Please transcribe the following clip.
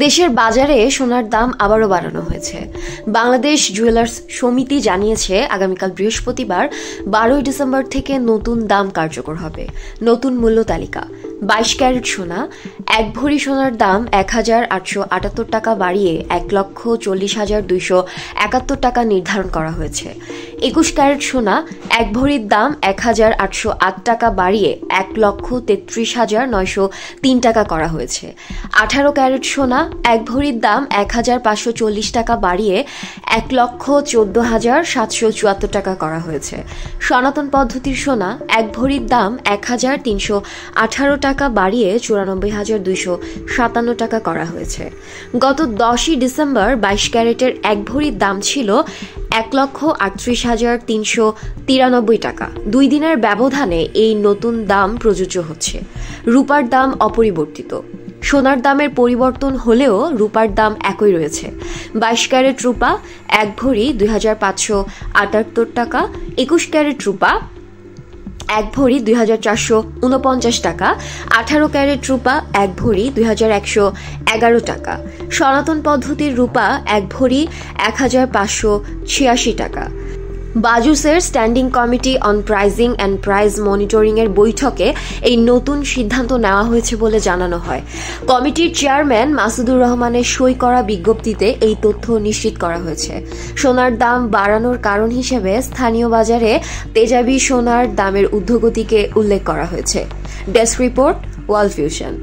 দেশের বাজারে সোনার দাম আবারও বাড়ানো হয়েছে। বাংলাদেশ জুয়েলার্স সমিতি জানিয়েছে আগামীকাল বৃহস্পতিবার 12 ডিসেম্বর থেকে নতুন দাম কার্যকর হবে। নতুন মূল্য তালিকা: 22 ক্যারেট সোনা 1 ভরি সোনার দাম 1,878 টাকা বাড়িয়ে 1,40,271 টাকা নির্ধারণ করা হয়েছে। 21 ক্যারেট সোনা 1 ভরির দাম 1,808 টাকা বাড়িয়ে 1,33,903 টাকা করা হয়েছে। 18 ক্যারেট সোনা 1 ভরির দাম 1,540 টাকা বাড়িয়ে 1,14,774 টাকা করা হয়েছে। সনাতন পদ্ধতির সোনা 1 ভরির দাম 1,318 টাকা বাড়িয়ে 94,257 টাকা করা হয়েছে। গত 10 ডিসেম্বর 22 ক্যারেটের 1 ভরির দাম ছিল 1,38,393 টাকা। 2 দিনের ব্যবধানে এই নতুন দাম প্রযোজ্য হচ্ছে। রূপার দাম অপরিবর্তিত। সোনার দামের পরিবর্তন হলেও রূপার দাম একই রয়েছে। 22 ক্যারেট রূপা 1 ভরি 2,578 টাকা, 21 ক্যারেট রূপা 1 ভরি 2,449 টাকা, 18 ক্যারেট রূপা 1 ভরি 2,111 টাকা। সনাতন পদ্ধতির রূপা 1 ভরি 1,586 টাকা। বাজুসের standing committee on pricing and price monitoring এর বৈঠকে এই নতুন সিদ্ধান্ত নেওয়া হয়েছে বলে জানানো হয়। কমিটির চেয়ারম্যান মাসুদুর রহমানের সই করা বিজ্ঞপ্তিতে এই তথ্য নিশ্চিত করা হয়েছে। সোনার দাম বাড়ানোর কারণ হিসেবে স্থানীয় বাজারে তেজাবি সোনার দামের ঊর্ধ্বগতিকে উল্লেখ করা হয়েছে। Desk report, world vision.